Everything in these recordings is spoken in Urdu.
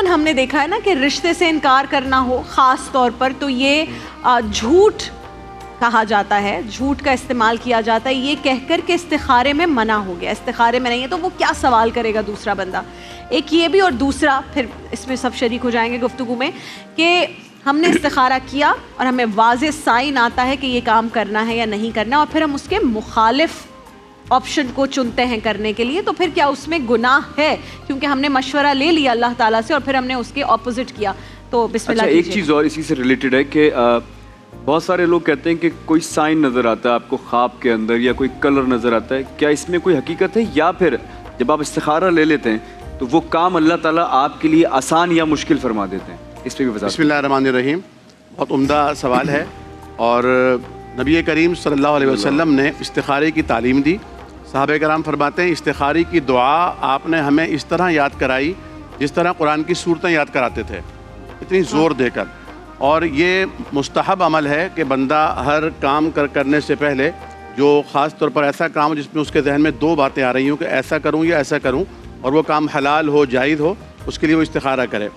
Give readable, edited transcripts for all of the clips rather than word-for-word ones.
عموماً ہم نے دیکھا ہے نا کہ رشتے سے انکار کرنا ہو خاص طور پر تو یہ جھوٹ کہا جاتا ہے، جھوٹ کا استعمال کیا جاتا ہے یہ کہہ کر کہ استخارے میں منع ہو گیا، استخارے میں نہیں ہے تو وہ کیا سوال کرے گا دوسرا بندہ، ایک یہ بھی، اور دوسرا پھر اس میں سب شریک ہو جائیں گے گفتگو میں کہ ہم نے استخارہ کیا اور ہمیں واضح سائن آتا ہے کہ یہ کام کرنا ہے یا نہیں کرنا، اور پھر ہم اس کے مخالف آپشن کو چنتے ہیں کرنے کے لیے، تو پھر کیا اس میں گناہ ہے؟ کیونکہ ہم نے مشورہ لے لیا اللہ تعالیٰ سے اور پھر ہم نے اس کے اپوزٹ کیا. تو بسم اللہ. ایک چیز اور اسی سے ریلیٹڈ ہے کہ بہت سارے لوگ کہتے ہیں کہ کوئی سائن نظر آتا ہے آپ کو خواب کے اندر یا کوئی کلر نظر آتا ہے، کیا اس میں کوئی حقیقت ہے، یا پھر جب آپ استخارہ لے لیتے ہیں تو وہ کام اللہ تعالیٰ آپ کے لیے آسان یا مشکل فرما دیتے ہیں؟ اس پہ بھی بتا. بسم اللہ الرحمن الرحیم. بہت عمدہ سوال ہے، اور نبی کریم صلی اللہ علیہ وسلم نے استخارے کی تعلیم دی. صحابہ کرام فرماتے ہیں استخارے کی دعا آپ نے ہمیں اس طرح یاد کرائی جس طرح قرآن کی صورتیں یاد کراتے تھے، اتنی زور دے کر. اور یہ مستحب عمل ہے کہ بندہ ہر کام کرنے سے پہلے جو خاص طور پر ایسا کام جس میں اس کے ذہن میں دو باتیں آ رہی ہوں کہ ایسا کروں یا ایسا کروں، اور وہ کام حلال ہو جائز ہو، اس کے لیے وہ استخارہ کرے.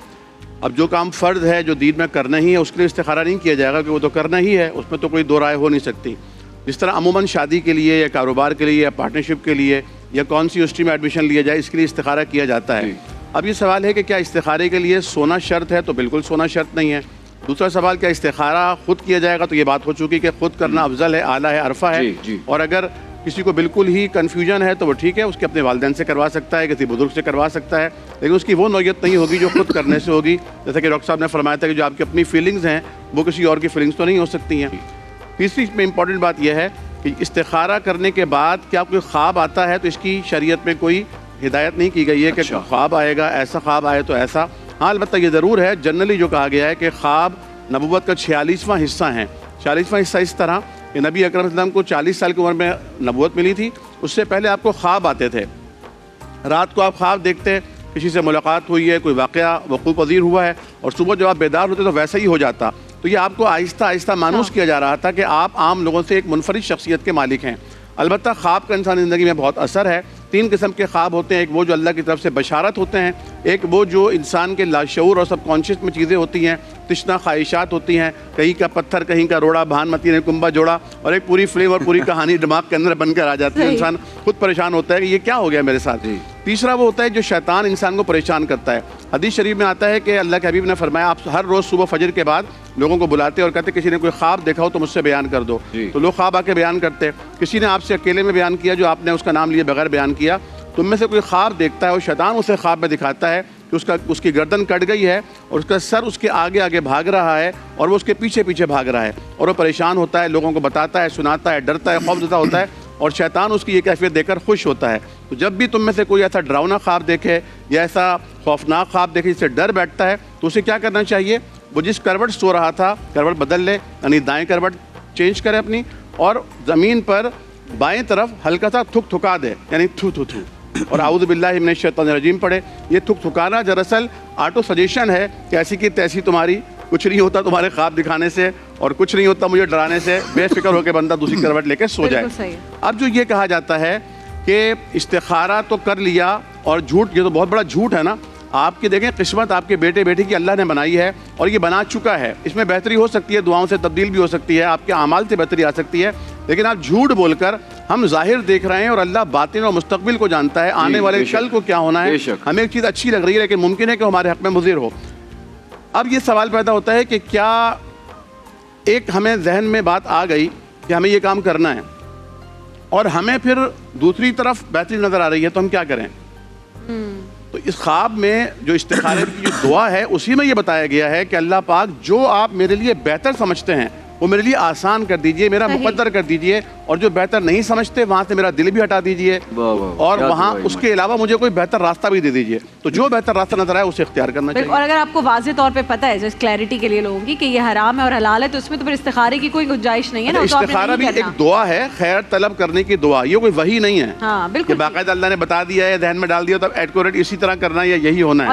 اب جو کام فرض ہے جو دین میں کرنا ہی ہے اس کے لیے استخارہ نہیں کیا جائے گا کہ وہ تو کرنا ہی ہے، اس میں تو کوئی دو رائے ہو نہیں سکتی. جس طرح عموماً شادی کے لیے یا کاروبار کے لیے یا پارٹنرشپ کے لیے یا کون سی یونیورسٹی میں ایڈمیشن لیا جائے اس کے لیے استخارہ کیا جاتا ہے. اب یہ سوال ہے کہ کیا استخارے کے لیے سونا شرط ہے؟ تو بالکل سونا شرط نہیں ہے. دوسرا سوال کیا استخارہ خود کیا جائے گا؟ تو یہ بات ہو چکی کہ خود کرنا افضل ہے، اعلیٰ ہے، عرفہ ہے. اور اگر کسی کو بالکل ہی کنفیوژن ہے تو وہ ٹھیک ہے، اس کے اپنے والدین سے کروا سکتا ہے، کسی بزرگ سے کروا سکتا ہے، لیکن اس کی وہ نوعیت نہیں ہوگی جو خود کرنے سے ہوگی. جیسا کہ ڈاکٹر صاحب نے فرمایا تھا کہ جو آپ کی اپنی فیلنگز ہیں وہ کسی اور کی فیلنگز تو نہیں ہو سکتی ہیں. تیسری میں امپورٹنٹ بات یہ ہے کہ استخارہ کرنے کے بعد کیا کوئی خواب آتا ہے تو اس کی شریعت میں کوئی ہدایت نہیں کی گئی ہے کہ خواب آئے گا، ایسا خواب آئے تو ایسا. ہاں البتہ یہ ضرور ہے جنرلی جو کہا گیا ہے کہ خواب نبوت کا 46واں حصہ ہیں. 46واں حصہ اس طرح کہ نبی اکرم صلی اللہ علیہ وسلم کو 40 سال کی عمر میں نبوت ملی تھی، اس سے پہلے آپ کو خواب آتے تھے. رات کو آپ خواب دیکھتے، کسی سے ملاقات ہوئی ہے، کوئی واقعہ وقوع پذیر ہوا ہے، اور صبح جب آپ بیدار ہوتے تو ویسا ہی ہو جاتا. تو یہ آپ کو آہستہ آہستہ مانوس کیا جا رہا تھا کہ آپ عام لوگوں سے ایک منفرد شخصیت کے مالک ہیں. البتہ خواب کا انسانی زندگی میں بہت اثر ہے. 3 قسم کے خواب ہوتے ہیں. ایک وہ جو اللہ کی طرف سے بشارت ہوتے ہیں، ایک وہ جو انسان کے لاشعور اور سب کانشیس میں چیزیں ہوتی ہیں، تشنہ خواہشات ہوتی ہیں، کہیں کا پتھر کہیں کا روڑا، بھانمتی نے کنبا جوڑا، اور ایک پوری فلم اور پوری کہانی دماغ کے اندر بن کر آ جاتی ہے. انسان خود پریشان ہوتا ہے کہ یہ کیا ہو گیا میرے ساتھ. تیسرا وہ ہوتا ہے جو شیطان انسان کو پریشان کرتا ہے. حدیث شریف میں آتا ہے کہ اللہ کے حبیب نے فرمایا آپ ہر روز صبح فجر کے بعد لوگوں کو بلاتے اور کہتے کسی نے کوئی خواب دیکھا ہو تو مجھ سے بیان کر دو. تو لوگ خواب آ کے بیان کرتے. کسی نے آپ سے اکیلے میں بیان کیا جو آپ نے اس کا نام لیے بغیر بیان کیا. تم میں سے کوئی خواب دیکھتا ہے اور شیطان اسے خواب میں دکھاتا ہے کہ اس کی گردن کٹ گئی ہے اور اس کا سر اس کے آگے آگے بھاگ رہا ہے اور وہ اس کے پیچھے پیچھے بھاگ رہا ہے, اور وہ پریشان ہوتا ہے, لوگوں کو بتاتا ہے, سناتا ہے, ڈرتا ہے, خوفزدہ ہوتا ہے, اور شیطان اس کی یہ کیفیت دیکھ کر خوش ہوتا ہے. تو جب بھی تم میں سے کوئی ایسا ڈراؤنا خواب دیکھے یا ایسا خوفناک خواب دیکھے جس سے ڈر بیٹھتا ہے تو اسے کیا کرنا چاہیے؟ وہ جس کروٹ سو رہا تھا کروٹ بدل لے, یعنی دائیں کروٹ چینج کرے اپنی, اور زمین پر بائیں طرف ہلکا سا تھک تھکا دے, یعنی تھو تھو تھو, اور اعوذ باللہ من الشیطان الرجیم پڑھے. یہ تھک تھکانا دراصل آٹو سجیشن ہے کہ ایسی کی تیسی تمہاری, کچھ نہیں ہوتا تمہارے خواب دکھانے سے اور کچھ نہیں ہوتا مجھے ڈرانے سے, بے فکر ہو کے بندہ دوسری کروٹ لے کے سو جائے. اب جو یہ کہا جاتا ہے کہ استخارہ تو کر لیا, اور جھوٹ, یہ تو بہت بڑا جھوٹ ہے نا. آپ کی دیکھیں قسمت آپ کے بیٹے بیٹی کی اللہ نے بنائی ہے اور یہ بنا چکا ہے, اس میں بہتری ہو سکتی ہے, دعاؤں سے تبدیل بھی ہو سکتی ہے, آپ کے اعمال سے بہتری آ سکتی ہے, لیکن آپ جھوٹ بول کر ہم ظاہر دیکھ رہے ہیں اور اللہ باطن اور مستقبل کو جانتا ہے, آنے والے کل کو کیا ہونا ہے. ہمیں ایک چیز اچھی لگ رہی ہے لیکن ممکن ہے کہ ہمارے حق میں مضر ہو. اب یہ سوال پیدا ہوتا ہے کہ کیا ایک ہمیں ذہن میں بات آ گئی کہ ہمیں یہ کام کرنا ہے اور ہمیں پھر دوسری طرف بہتری نظر آ رہی ہے, تو ہم کیا کریں؟ تو اس خواب میں جو استخارے کی جو دعا ہے اسی میں یہ بتایا گیا ہے کہ اللہ پاک جو آپ میرے لیے بہتر سمجھتے ہیں وہ میرے لیے آسان کر دیجئے, میرا مقدر کر دیجئے, اور جو بہتر نہیں سمجھتے وہاں سے میرا دل بھی ہٹا دیجئے, اور وہاں اس کے علاوہ مجھے کوئی بہتر راستہ بھی دے دیجئے. تو جو بہتر راستہ نظر آئے اسے اختیار کرنا چاہیے. اور اگر آپ کو واضح طور پہ پتہ ہے, جیسے کلیئرٹی کے لیے لوگوں کی, کہ یہ حرام ہے اور حلال ہے, تو اس میں تو پھر استخارے کی کوئی گنجائش نہیں ہے نا. استخارہ بھی ایک دعا ہے, خیر طلب کرنے کی دعا, یہ کوئی وحی نہیں ہے. ہاں بالکل, باقاعدہ اللہ نے بتا دیا ہے, ذہن میں ڈال دیا, تب ایکوریٹ اسی طرح کرنا ہے, یہی ہونا ہے.